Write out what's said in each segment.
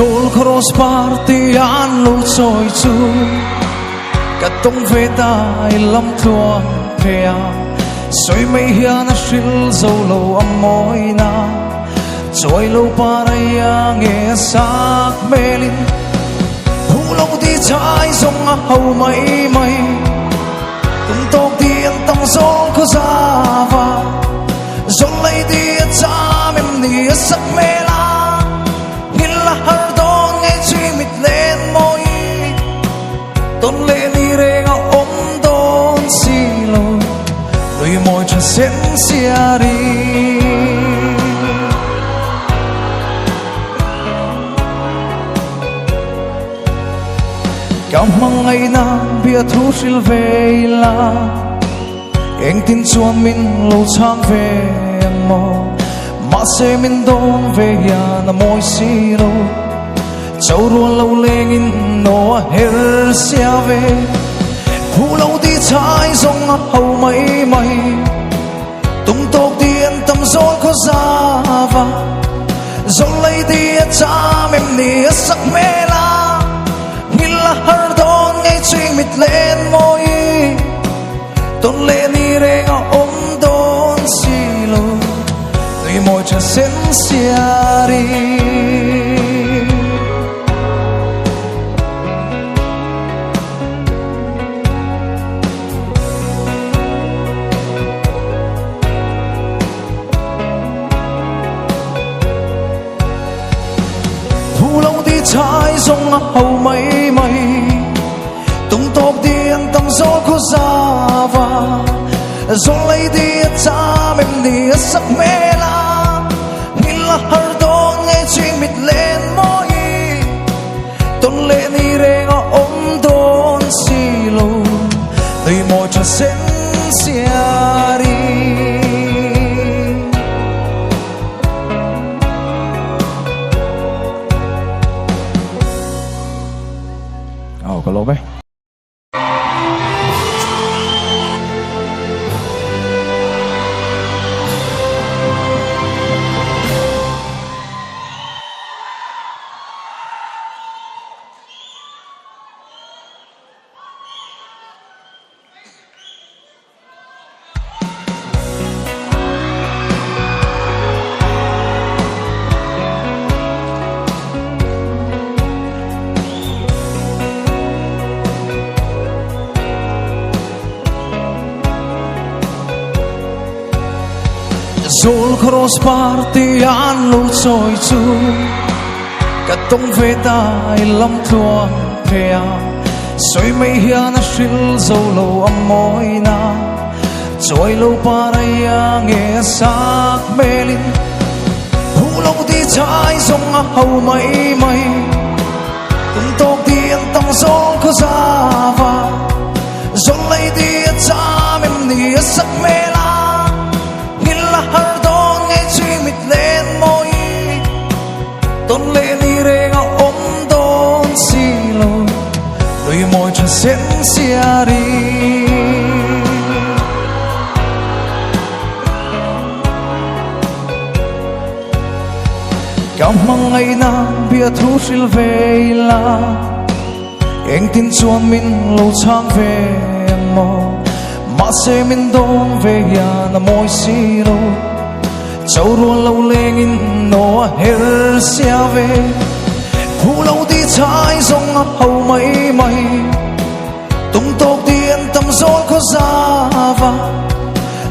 Sol cross party an lo choi chu katong ve ta lam thuang phea soi mei hian a hril zo lo amoi na choi lo paraya nge sak melin hu lo ti chai zong a hau mai mai tung tok ti an tam zong ko zawa zong lai ti cha mem ni sak mela hila har don nge chi mit len moi ton le ni re nga om don si lo đôi môi cho sen xia đi cảm mong ngày na bia thu sil về la anh tin chuan min lâu chang về anh mò mà sẽ min đông về ya na môi xì lo châu ruộng lâu lên in nó her xia về hu lâu đi trái rong hầu mấy mấy tung tóc tiền tâm gió có ra và rong lấy đi cha mềm nia sắc mê la như là har đón ngay chuyên mít lên môi tôn lên đi re ngõ ôm đón xì lô tuy môi cha sen xia đi trái rong hầu mấy mấy tung tóc tiền tâm gió có ra và rong lấy đi cha mềm nia sắc mê la như là har đón nghe chuyên mít lên môi tôn lệ ni re ngõ ôm đón xì lô tùy môi cho sen xia đi có lỗi đấy. Sol cross party an lo choi chu katong ve ta lam thuang phea soi mei hian a hril zo lo amoi na choi lo paraya nge sak melin hu lo ti chai zong a hau mai mai tung tok ti an tam zong ko zawa zong lai ti cha mem ni sak mela har đón nghe chuyên mít lên môi tôn lệ ni re ngõ ôm đón xì lô đôi môi cho sen xia đi cảm mong ngày na bia thu sil về la anh tin chuan min lâu chang về anh mò mà sẽ min đông về ya na môi xì lô châu ruộng lâu lên in nó her xia về hu lâu đi trái rong hầu mấy mấy tung tóc tiền tâm gió có ra và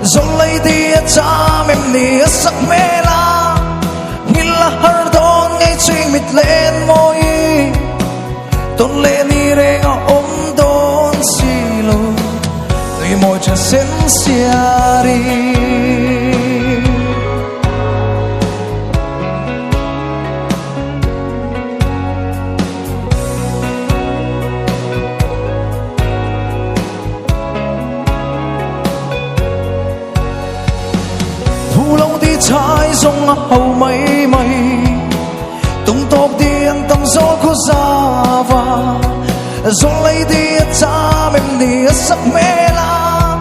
rong lấy đi cha mềm nia sắc mê la như là har đón ngay chuyên mít lên môi tôn lệ ni re ngõ ôm đón xì lô tùy môi cha sen xia đi trái rong hầu mấy mấy tung tóc tiền tâm gió có ra và rong lấy đi cha mềm nia sắc mê la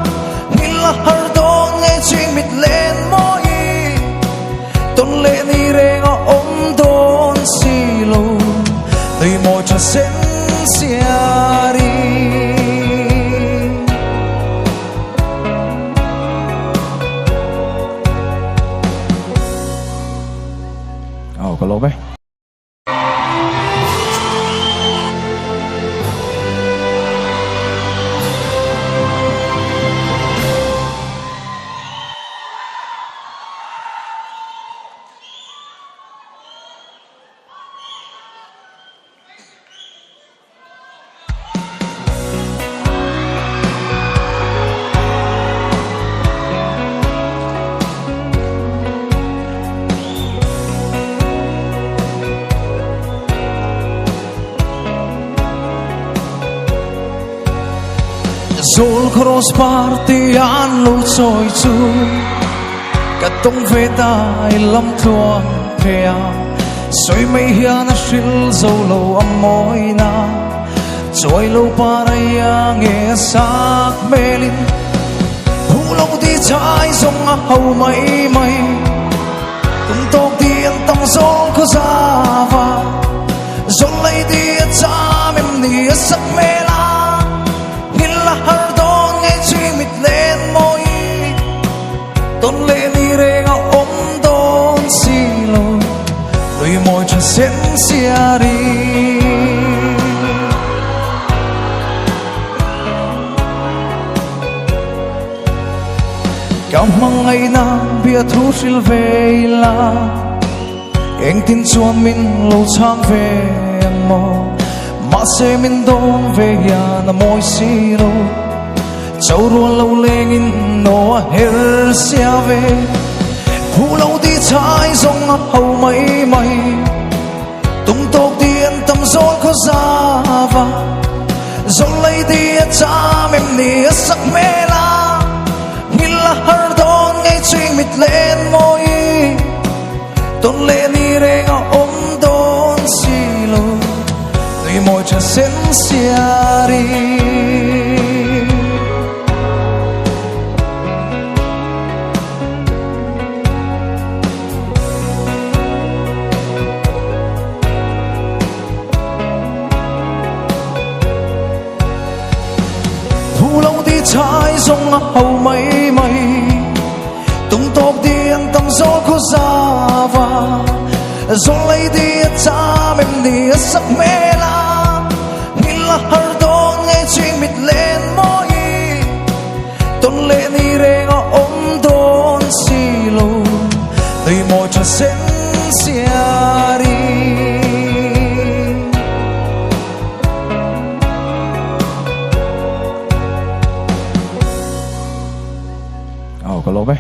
như là har đón nghe chuyên mít lên môi tôn lệ ni re ngõ ôm đón xì lô lốp ấy. Zol cross party an lo choi chu katong veta ilam thuang phea soi mei hian a hril zo lo amoi na choi lo paraya nge sak melin hu lo ti chai song a hau mai mai tum tok ti an tam zol ko zawa zol lai ti cha mem ni sak mela har don ngay chuyên mịt lên môi tôn lệ đi rê ngọc ôm đón xì lôi đôi môi cho xén xia đi cao mang ngày na bia thu xil về la anh tin chuan min lâu chang về anh mò mà sẽ mình đón về nhà na môi xì lô châu ruộng lâu lên in nó her xia về phụ lâu đi trái sông ấp hầu mấy mấy tung tóc tiền tâm gió có ra và gió lấy đi cha mềm nỉ sắc mê la nhìn là har đón ngay chuyên mịt lên môi tôn lên đi re ngõ ôm đón xì lô đôi môi cho xén xia đi thu lâu đi trái sông ấp hầu mấy mấy tung tóc tiền tâm gió có ra và gió lấy đi cha mềm đi sắc mê la nhìn là har đón ngay chuyên mịt lên môi tôn lệ đi re ngõ ôm đón xì lô đôi môi cho xén xia đi có lốp ấy.